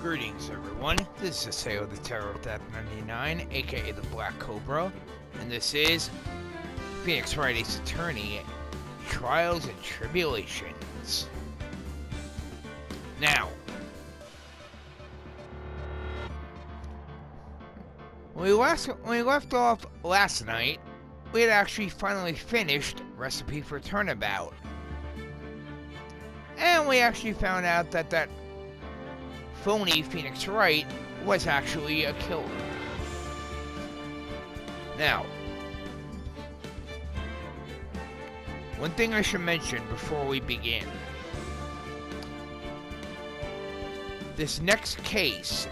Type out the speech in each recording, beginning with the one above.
Greetings everyone, this is Sayo the Terror of Death 99, aka the Black Cobra, and this is Phoenix Wright Ace Attorney, Trials and Tribulations. Now, when we left off last night, we had actually finally finished Recipe for Turnabout. And we actually found out that that phony Phoenix Wright was actually a killer. Now, one thing I should mention before we begin. This next case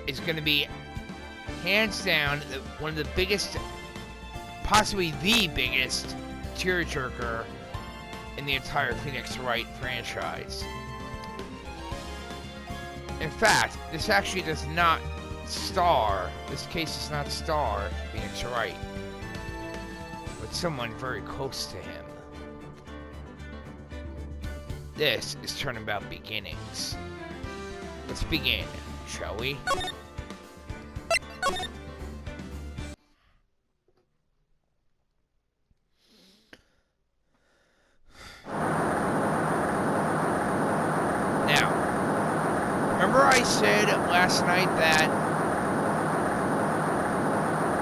is going to be hands down one of the biggest, possibly the biggest tearjerker in the entire Phoenix Wright franchise. In fact, this actually does not star, this case does not star Phoenix Wright, but someone very close to him. This is Turnabout Beginnings. Let's begin, shall we? Remember I said last night that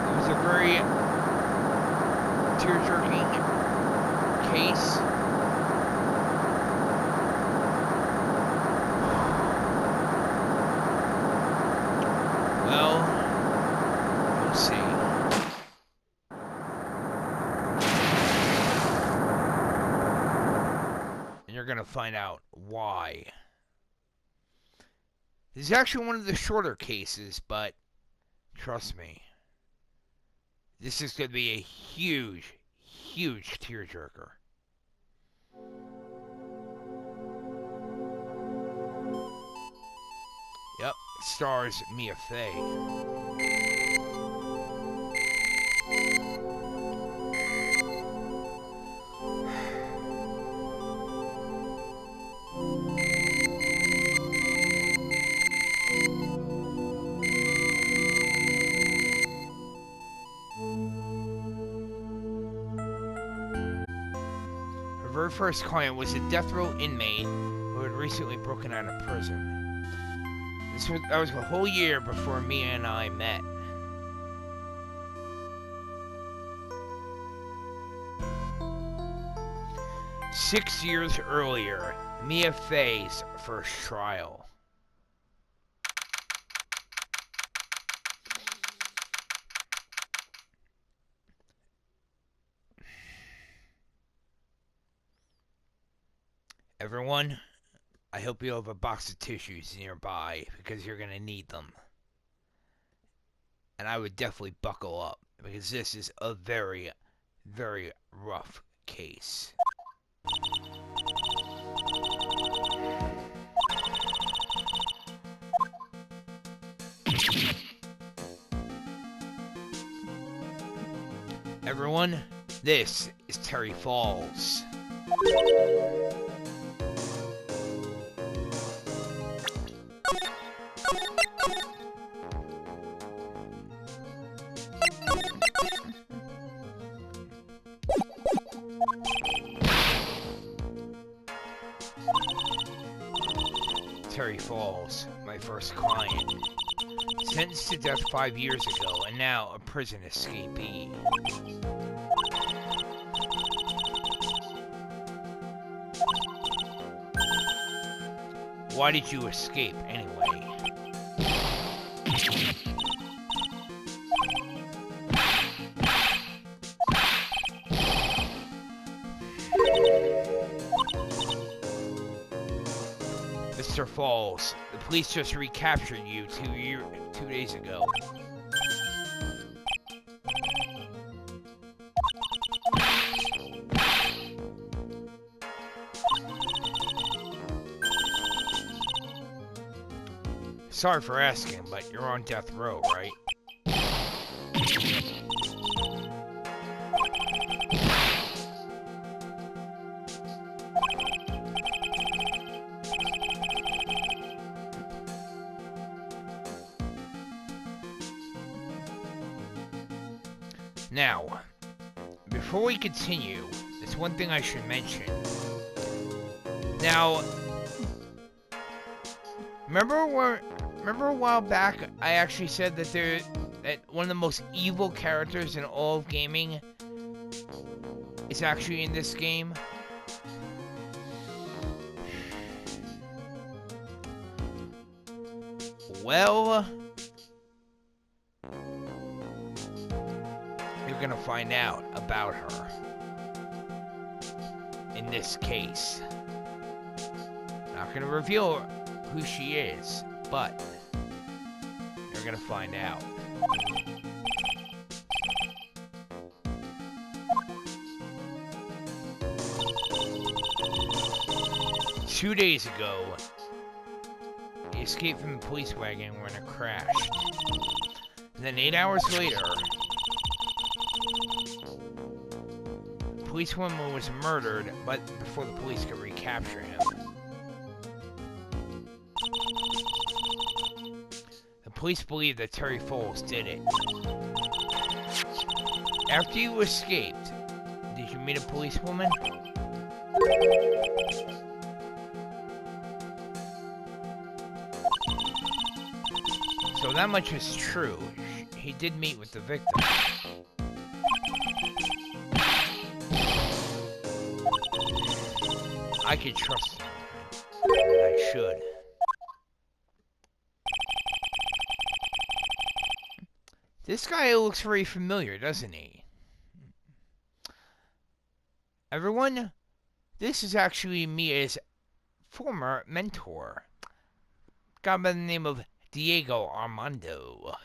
it was a very tear-jerking case? Well, we'll see. And you're gonna find out why. This is actually one of the shorter cases, but trust me, this is going to be a huge, huge tearjerker. Yep, stars Mia Fey. Her first client was a death row inmate who had recently broken out of prison. That was a whole year before Mia and I met. Six years earlier, Mia Fey's first trial. Everyone, I hope you have a box of tissues nearby because you're going to need them. And I would definitely buckle up because this is a very, very rough case. Everyone, this is Terry Falls. Terry Falls, my first client. Sentenced to death 5 years ago, and now a prison escapee. Why did you escape, anyway? Mr. Falls, the police just recaptured you 2 days ago. Sorry for asking, but you're on death row, right? Now, before we continue, there's one thing I should mention. Now, remember a while back I actually said that one of the most evil characters in all of gaming is actually in this game? Well, you're gonna find out about her in this case. Not gonna reveal who she is, but you're gonna find out. Two days ago, he escaped from the police wagon when it crashed. And then 8 hours later, the policewoman was murdered, but before the police could recapture him. The police believe that Terry Foles did it. After you escaped, did you meet a policewoman? So that much is true. He did meet with the victim. I could trust him. I should. This guy looks very familiar, doesn't he? Everyone, this is actually Mia's former mentor. Guy by the name of Diego Armando.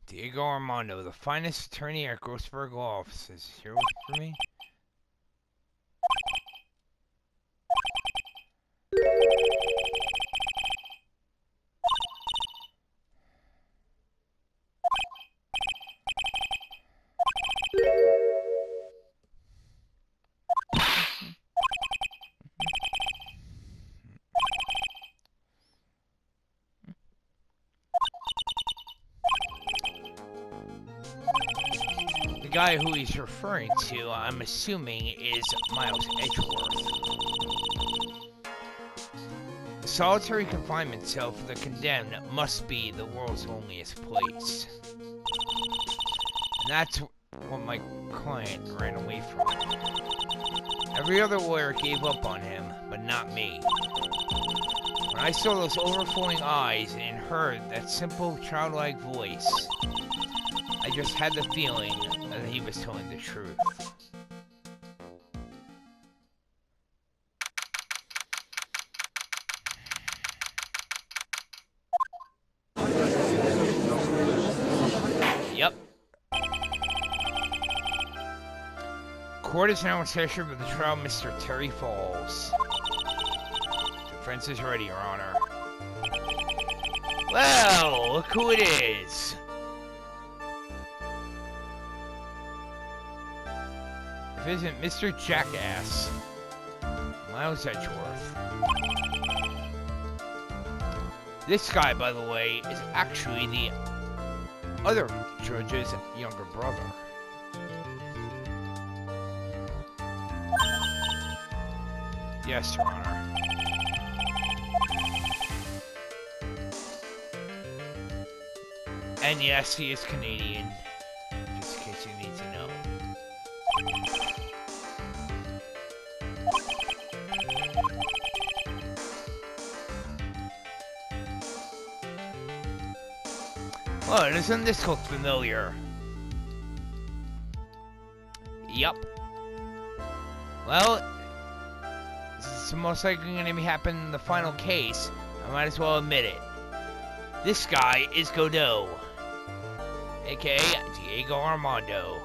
Diego Armando, the finest attorney at Grossberg Law Offices, here for me. The guy who he's referring to, I'm assuming, is Miles Edgeworth. The solitary confinement cell for the condemned must be the world's loneliest place. And that's what my client ran away from. Every other lawyer gave up on him, but not me. When I saw those overflowing eyes and heard that simple childlike voice, I just had the feeling that he was telling the truth. Yep. Court is now in session for the trial of Mr. Terry Foles. Defense is ready, Your Honor. Well, look who it is. If it isn't Mr. Jackass, Miles Edgeworth. This guy, by the way, is actually the other judge's younger brother. Yes, Your Honor. And yes, he is Canadian, just in case you need to know. Well, doesn't this look familiar? Yup. Well, this is most likely going to be happening in the final case. I might as well admit it. This guy is Godot, aka Diego Armando.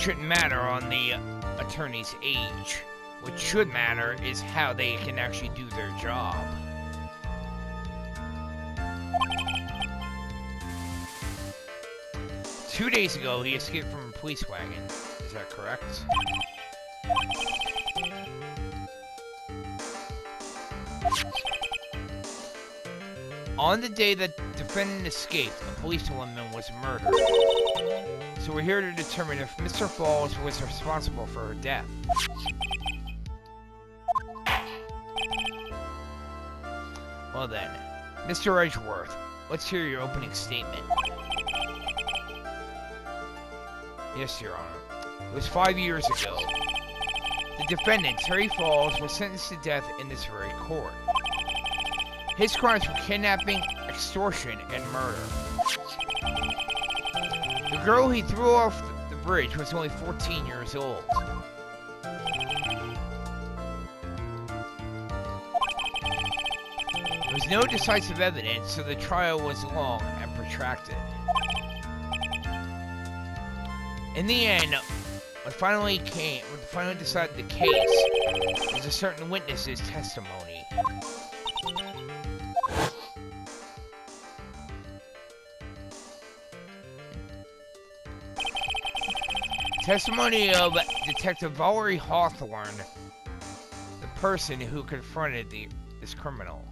shouldn't matter on the attorney's age. What should matter is how they can actually do their job. Two days ago, he escaped from a police wagon. Is that correct? On the day that the defendant escaped, a policewoman was murdered. So we're here to determine if Mr. Falls was responsible for her death. Well then, Mr. Edgeworth, let's hear your opening statement. Yes, Your Honor. It was 5 years ago. The defendant, Terry Falls, was sentenced to death in this very court. His crimes were kidnapping, extortion, and murder. The girl he threw off the bridge was only 14 years old. There was no decisive evidence, so the trial was long and protracted. In the end, what finally decided the case was a certain witness's testimony. Testimony of Detective Valerie Hawthorne, the person who confronted this criminal.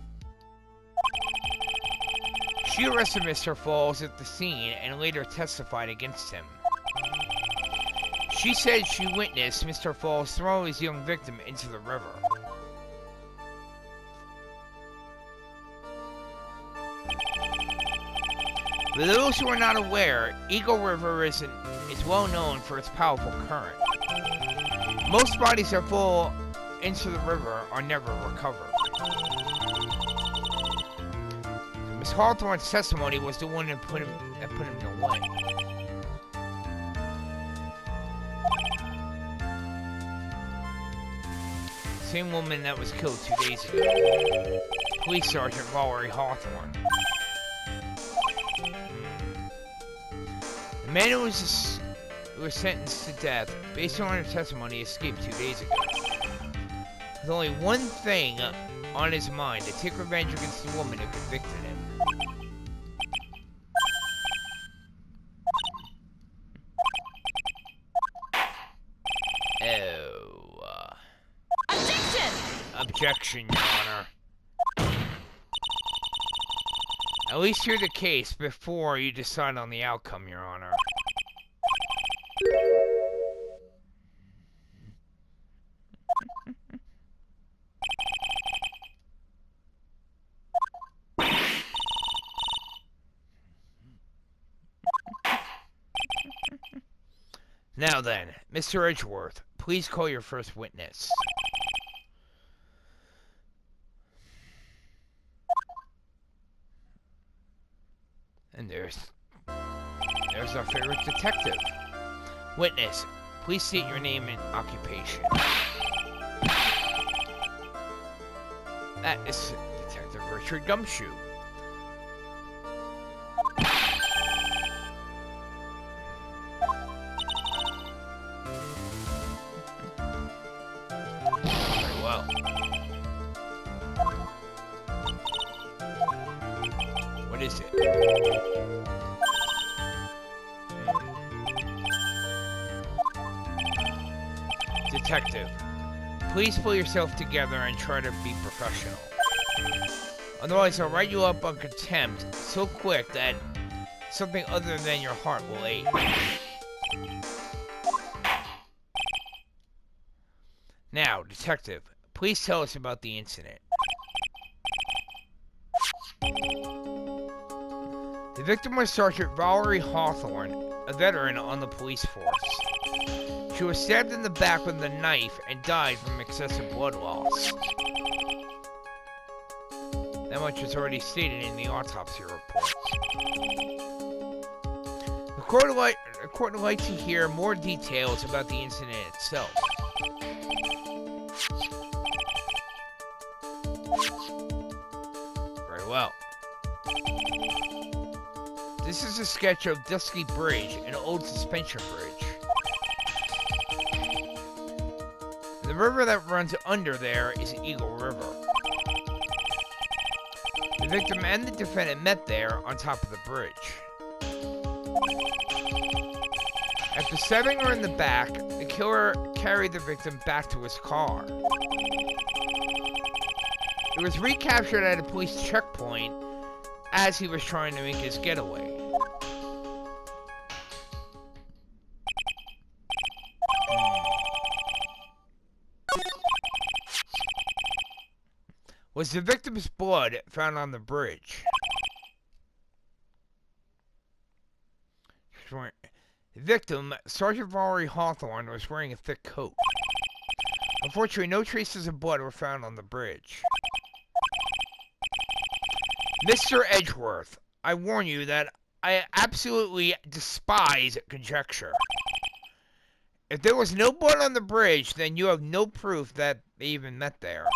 She arrested Mr. Falls at the scene and later testified against him. She said she witnessed Mr. Falls throw his young victim into the river. For those who are not aware, Eagle River is well known for its powerful current. Most bodies that fall into the river are never recovered. So Ms. Hawthorne's testimony was the one that put him away. Same woman that was killed 2 days ago. Police Sergeant Valerie Hawthorne. The man who was sentenced to death, based on her testimony, escaped 2 days ago. With only one thing on his mind, to take revenge against the woman who convicted him. Objection, Your Honor. At least hear the case before you decide on the outcome, Your Honor. Now then, Mr. Edgeworth, please call your first witness. And there's our favorite detective. Witness, please state your name and occupation. That is Detective Richard Gumshoe. Very well. What is it? Detective, please pull yourself together and try to be professional. Otherwise, I'll write you up on contempt so quick that something other than your heart will ache. Now, Detective, please tell us about the incident. The victim was Sergeant Valerie Hawthorne, a veteran on the police force. She was stabbed in the back with a knife and died from excessive blood loss. That much is already stated in the autopsy report. The court would like to hear more details about the incident itself. Very well. This is a sketch of Dusky Bridge, an old suspension bridge. The river that runs under there is Eagle River. The victim and the defendant met there on top of the bridge. After stabbing her in the back, the killer carried the victim back to his car. He was recaptured at a police checkpoint as he was trying to make his getaway. Was the victim's blood found on the bridge? The victim, Sergeant Valerie Hawthorne, was wearing a thick coat. Unfortunately, no traces of blood were found on the bridge. Mr. Edgeworth, I warn you that I absolutely despise conjecture. If there was no blood on the bridge, then you have no proof that they even met there.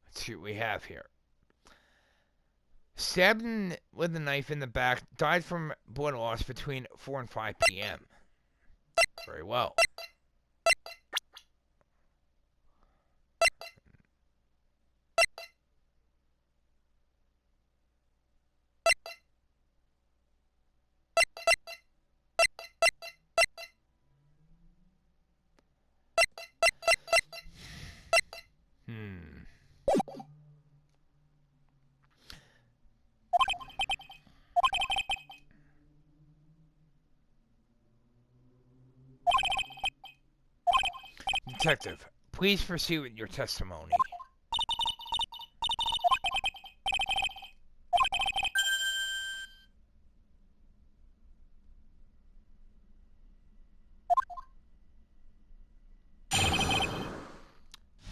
Let's see what we have here. Stabbed with a knife in the back, died from blood loss between 4 and 5 p.m. Very well. Detective, please proceed with your testimony.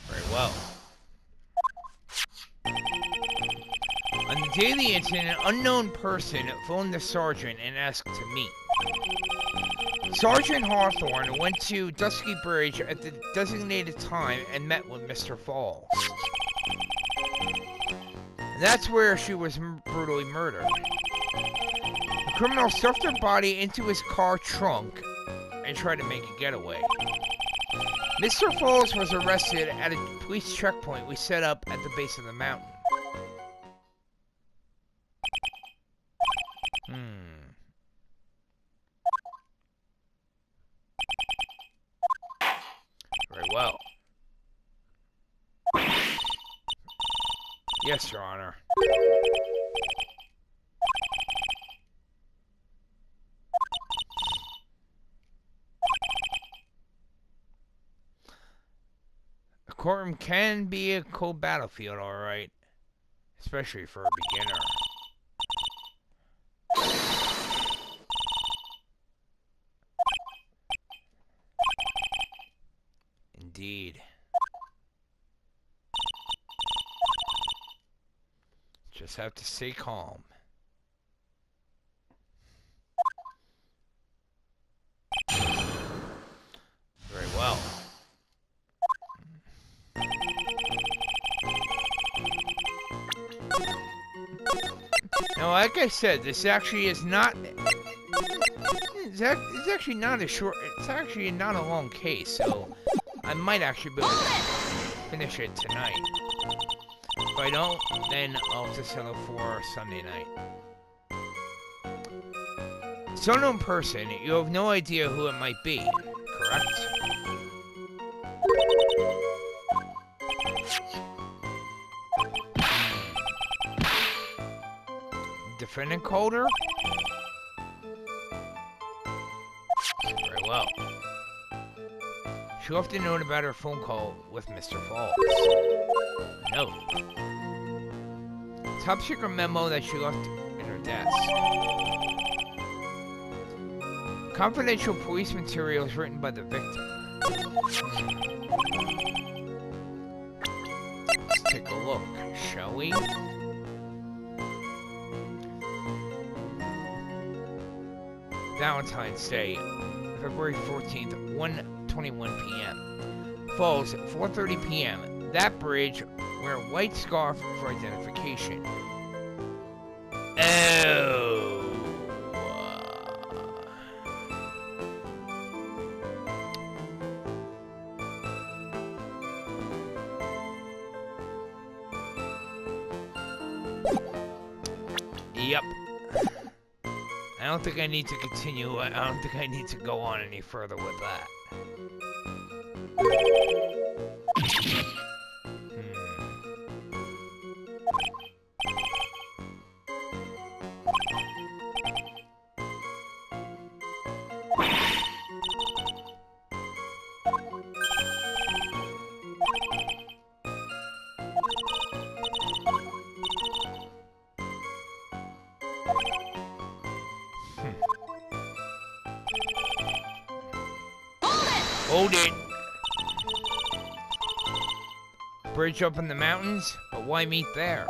Very well. On the day of the incident, an unknown person phoned the sergeant and asked to meet. Sergeant Hawthorne went to Dusky Bridge at the designated time and met with Mr. Falls. And that's where she was brutally murdered. The criminal stuffed her body into his car trunk and tried to make a getaway. Mr. Falls was arrested at a police checkpoint we set up at the base of the mountain. Very well. Yes, Your Honor. A courtroom can be a cold battlefield, all right. Especially for a beginner. Indeed. Just have to stay calm. Very well. Now, like I said, this actually is not... It's actually not a short... It's actually not a long case, so... I might actually be able to finish it tonight. If I don't, then I'll just settle for Sunday night. It's an unknown person. You have no idea who it might be, correct? Defendant called her? Very well. She left a note about her phone call with Mr. Falls. A note. Top secret memo that she left in her desk. Confidential police materials written by the victim. Let's take a look, shall we? Valentine's Day, February 14th, 1:21 p.m. Falls, 4:30 p.m. That bridge Wear a white scarf for identification. Oh. Yep. I don't think I need to continue. I don't think I need to go on any further with that. Hold it! Bridge up in the mountains? But why meet there?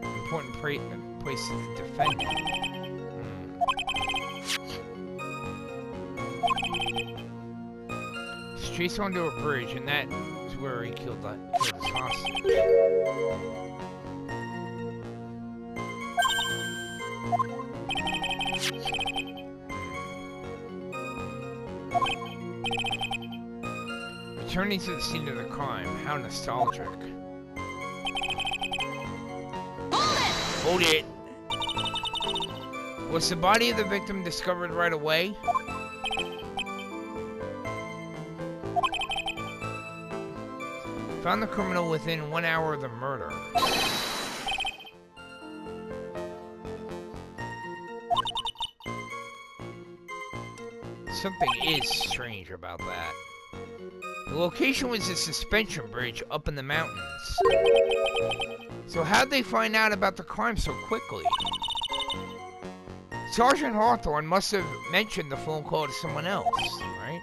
Important place to defend it. Chase onto a bridge, and that is where he killed his hostage. Returning to the scene of the crime. How nostalgic. Hold it! Was the body of the victim discovered right away? Found the criminal within 1 hour of the murder. Something is strange about that. The location was a suspension bridge up in the mountains. So how'd they find out about the crime so quickly? Sergeant Hawthorne must have mentioned the phone call to someone else, right?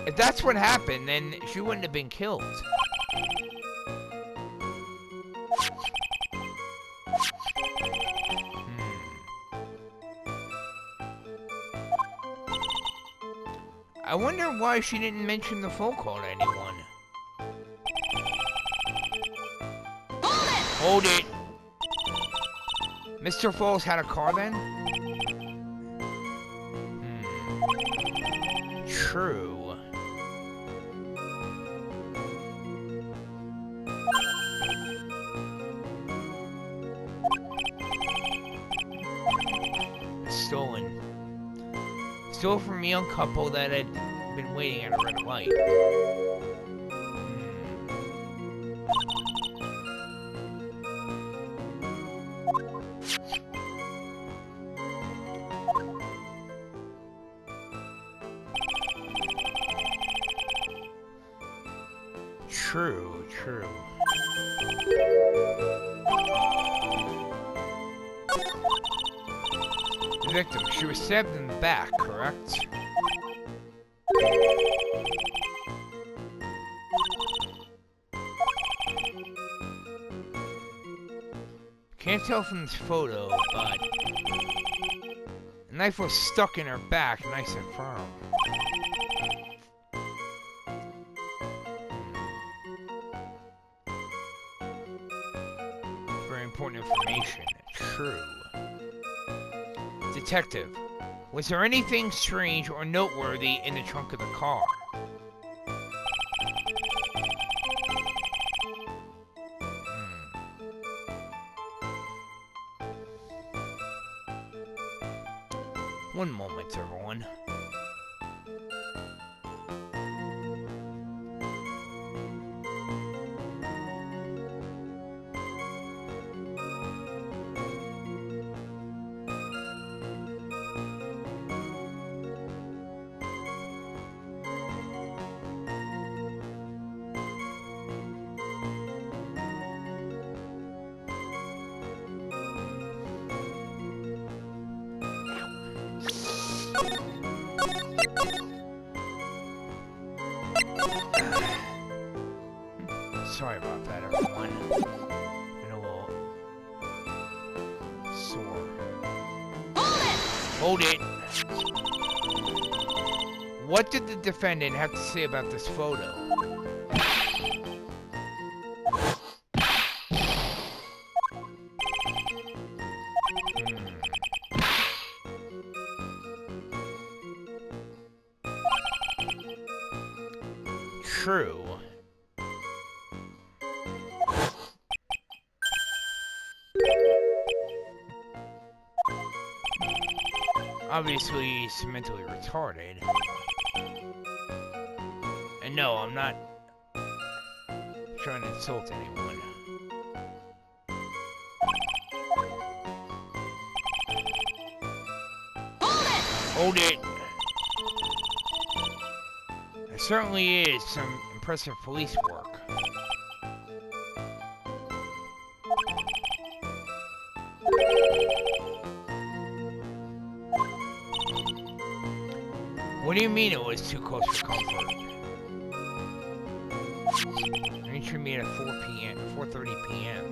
If that's what happened, then she wouldn't have been killed. I wonder why she didn't mention the phone call to anyone. Hold it! Mr. Falls had a car then? True. Stolen. Stole from a young couple that had been waiting at a red light. True, true. The victim, she was stabbed in the back, correct? Can't tell from this photo, but the knife was stuck in her back, nice and firm. Very important information. True. Detective, was there anything strange or noteworthy in the trunk of the car? One moment, everyone. Sorry about that, everyone. Been a little sore. Hold it! What did the defendant have to say about this photo? True. Obviously, he's mentally retarded. And no, I'm not trying to insult anyone. Hold it! It certainly is some impressive police work. What do you mean it was too close for comfort? Reaching me at 4:30 p.m.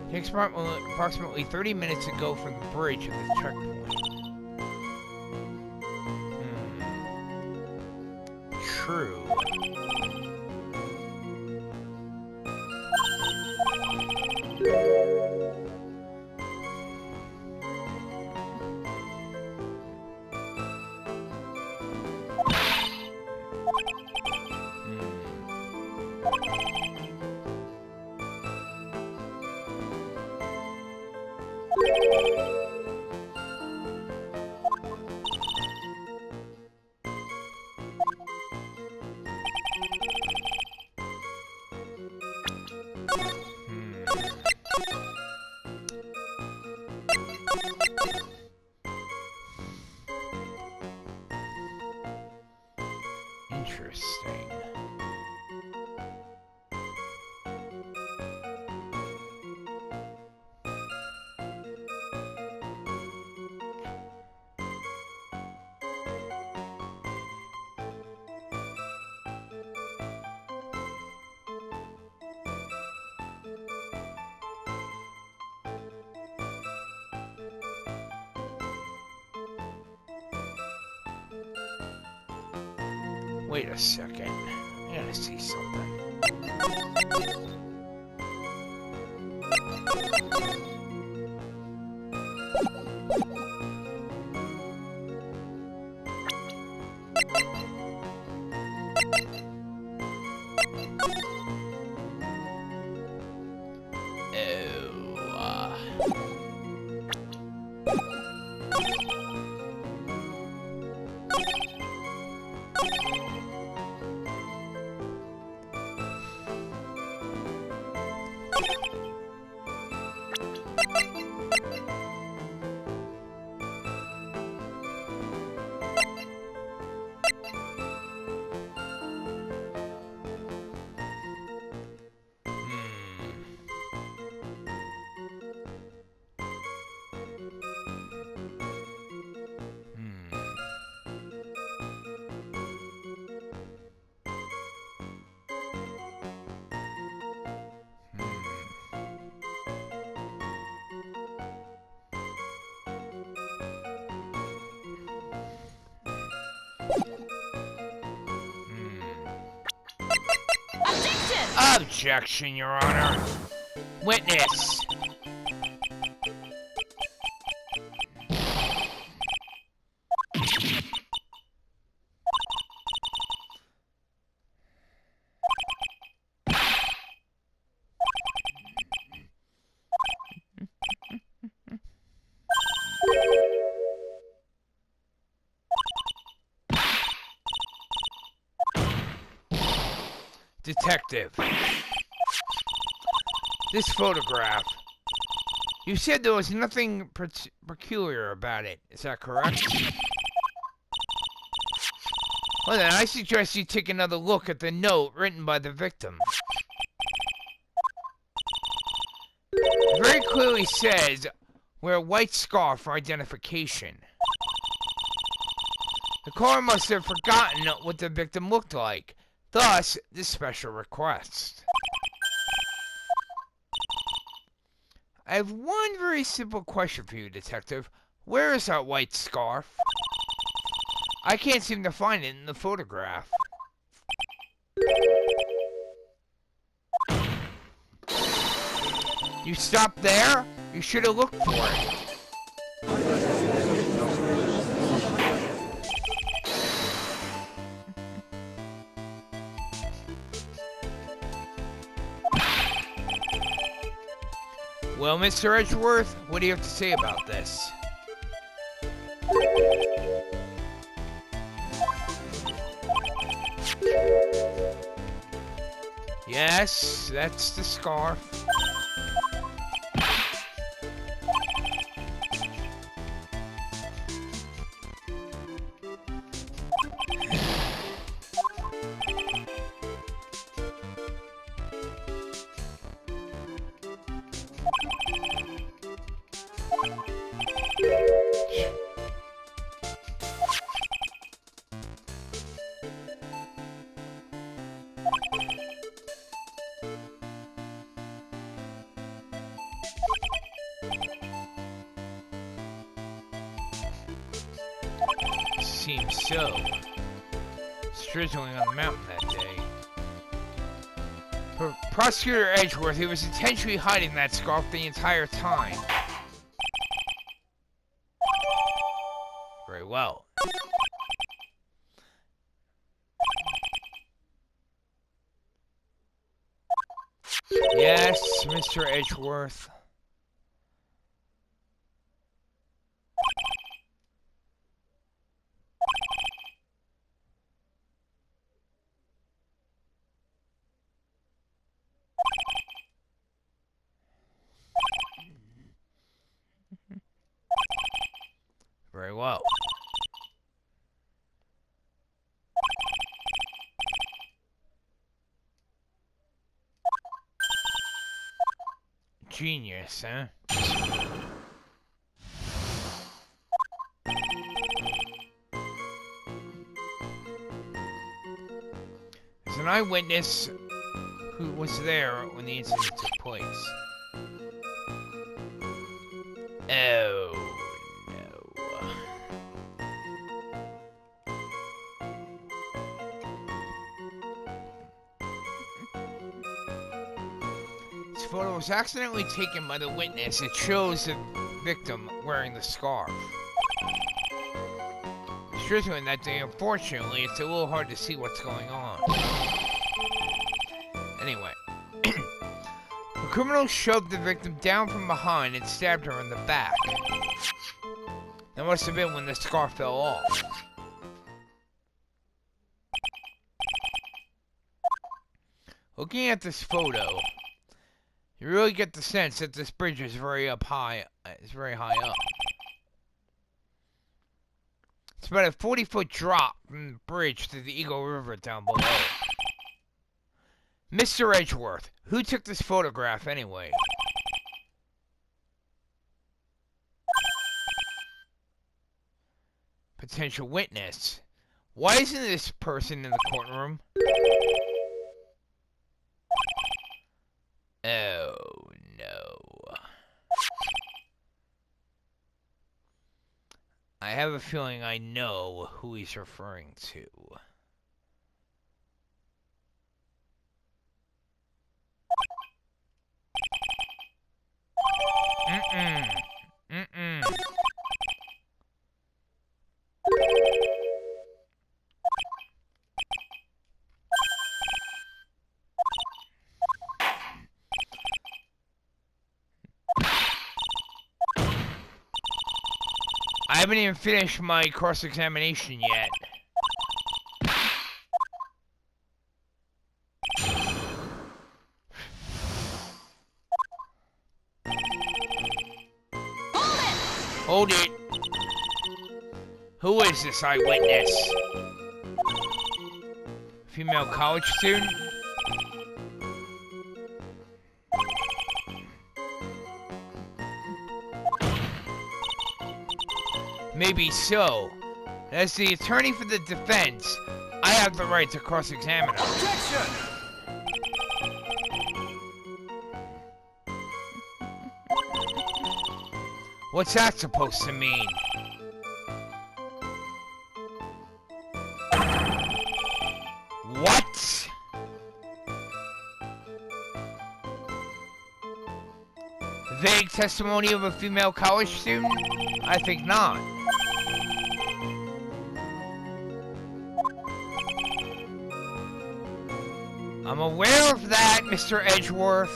It takes approximately 30 minutes to go from the bridge to the checkpoint. True. Interesting. Wait a second. I gotta see something. Objection, Your Honor. Witness. Detective. This photograph. You said there was nothing peculiar about it. Is that correct? Well then, I suggest you take another look at the note written by the victim. It very clearly says, wear a white scarf for identification. The caller must have forgotten what the victim looked like. Thus, this special request. I have one very simple question for you, Detective. Where is that white scarf? I can't seem to find it in the photograph. You stopped there? You should have looked for it. Well, Mr. Edgeworth, what do you have to say about this? Yes, that's the scarf. Seems so. It's drizzling on the mountain that day. For Prosecutor Edgeworth, he was intentionally hiding that scarf the entire time. Very well. Yes, Mr. Edgeworth. Very well. Genius, huh? As an eyewitness who was there when the incident took place. Oh, no. This photo was accidentally taken by the witness. It shows the victim wearing the scarf. It's drizzling that day. Unfortunately, it's a little hard to see what's going on. Anyway. The criminal shoved the victim down from behind and stabbed her in the back. That must have been when the scarf fell off. Looking at this photo, you really get the sense that this bridge is very high up. It's about a 40-foot drop from the bridge to the Eagle River down below. Mr. Edgeworth, who took this photograph anyway? Potential witness. Why isn't this person in the courtroom? Oh, no. I have a feeling I know who he's referring to. I haven't even finished my cross-examination yet. Hold it! Who is this eyewitness? Female college student? Maybe so. As the attorney for the defense, I have the right to cross-examine her. Objection! What's that supposed to mean? Vague testimony of a female college student? I think not. I'm aware of that, Mr. Edgeworth.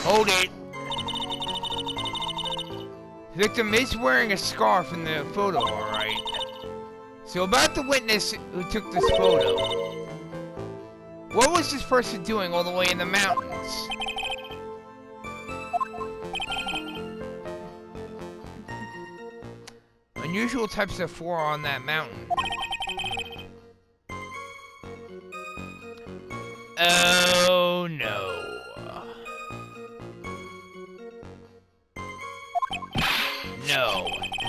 Hold it. The victim is wearing a scarf in the photo, alright. So about the witness who took this photo. What was this person doing all the way in the mountains? Unusual types of flora on that mountain. Oh no. No.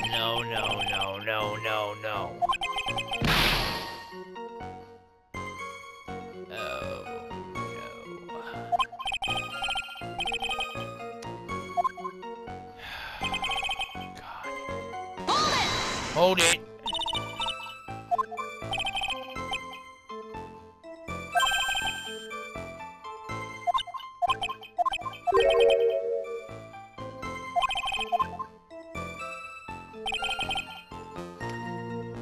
No, no, no, no, no, no. Oh, no. God. Hold it!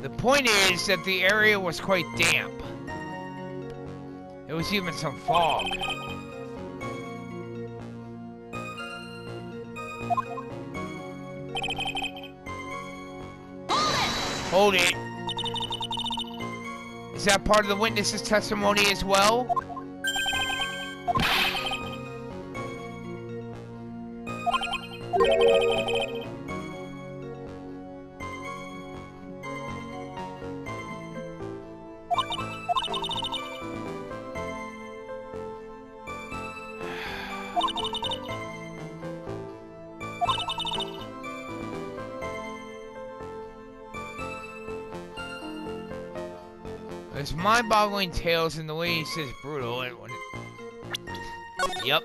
The point is that the area was quite damp. There was even some fog. Hold it! Is that part of the witness's testimony as well? There's mind-boggling tales in the way he says brutal. Yep.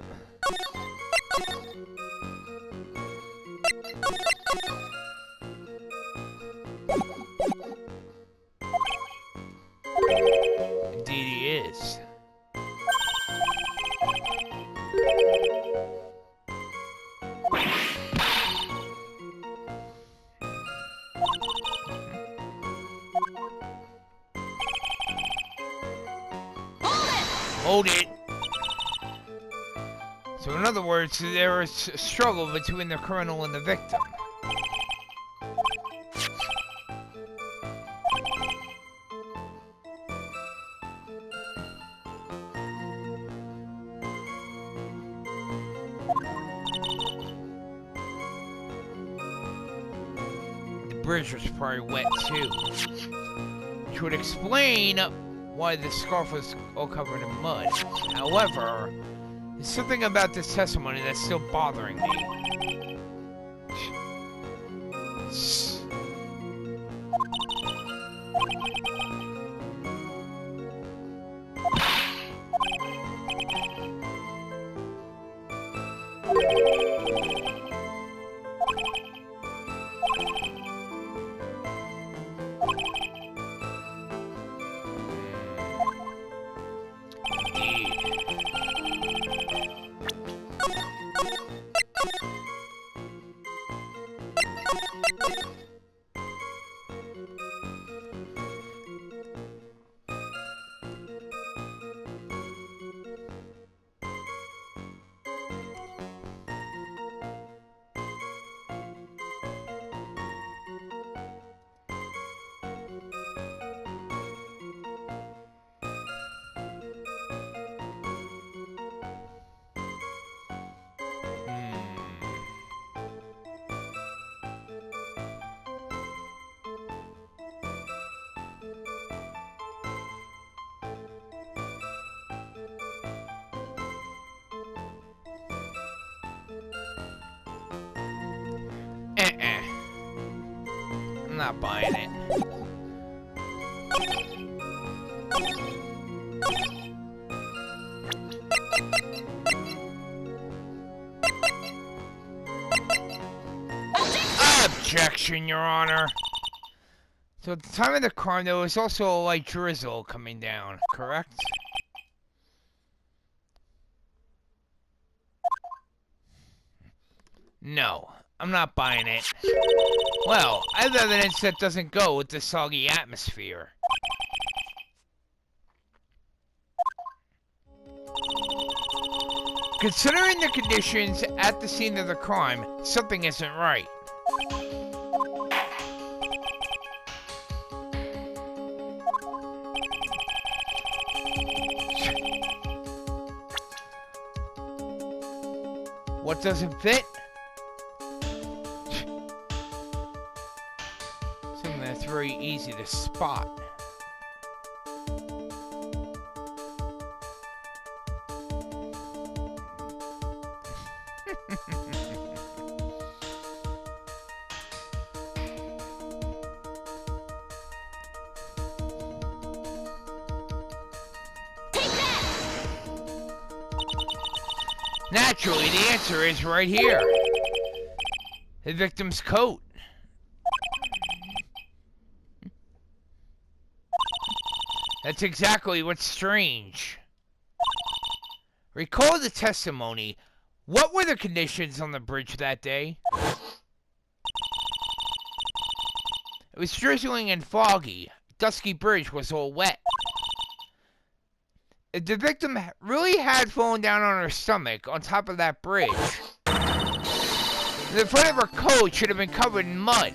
Indeed he is. Hold it! So in other words, there is a struggle between the criminal and the victim. The bridge was probably wet too, which would explain why the scarf was all covered in mud. However, there's something about this testimony that's still bothering me. I'm not buying it. Objection, Your Honor. So at the time of the crime, there was also a light drizzle coming down, correct? No, I'm not buying it. Well, I have evidence that doesn't go with the soggy atmosphere. Considering the conditions at the scene of the crime, something isn't right. What doesn't fit? Something that's very easy to spot. Naturally, the answer is right here. The victim's coat. That's exactly what's strange. Recall the testimony. What were the conditions on the bridge that day? It was drizzling and foggy. Dusky bridge was all wet. If the victim really had fallen down on her stomach on top of that bridge, the front of her coat should have been covered in mud.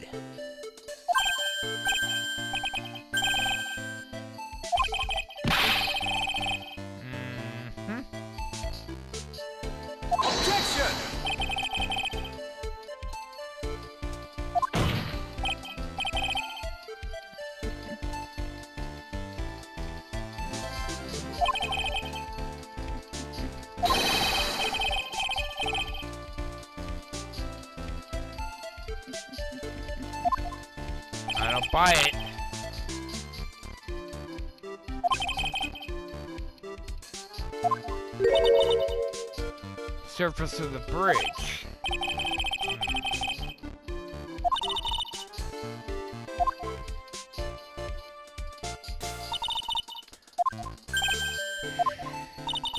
Objection! I don't buy it. Surface of the bridge.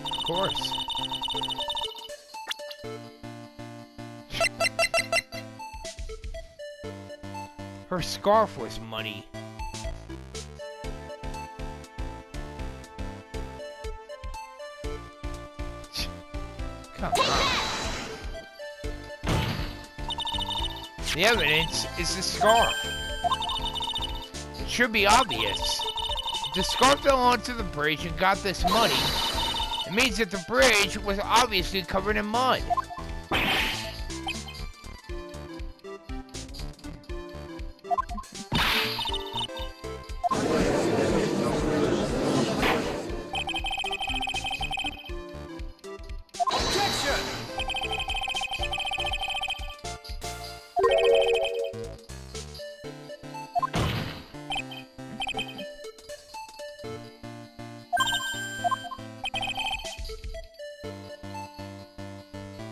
Of course. Her scarf was muddy. Come on. The evidence is the scarf. It should be obvious. If the scarf fell onto the bridge and got this muddy, it means that the bridge was obviously covered in mud.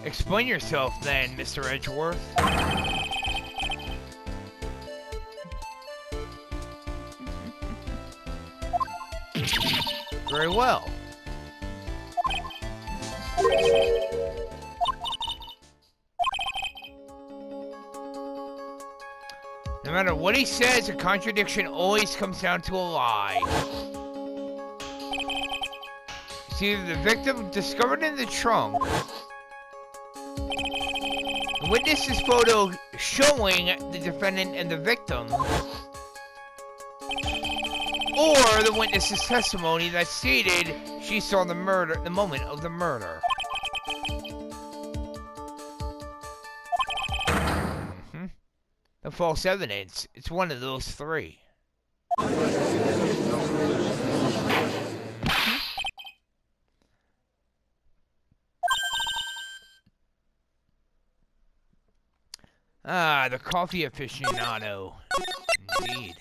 Explain yourself then, Mr. Edgeworth. Very well. No matter what he says, a contradiction always comes down to a lie. It's either the victim discovered in the trunk, the witness's photo showing the defendant and the victim, or the witness's testimony that stated she saw the moment of the murder. The false evidence, it's one of those three. Ah, the coffee aficionado. Indeed.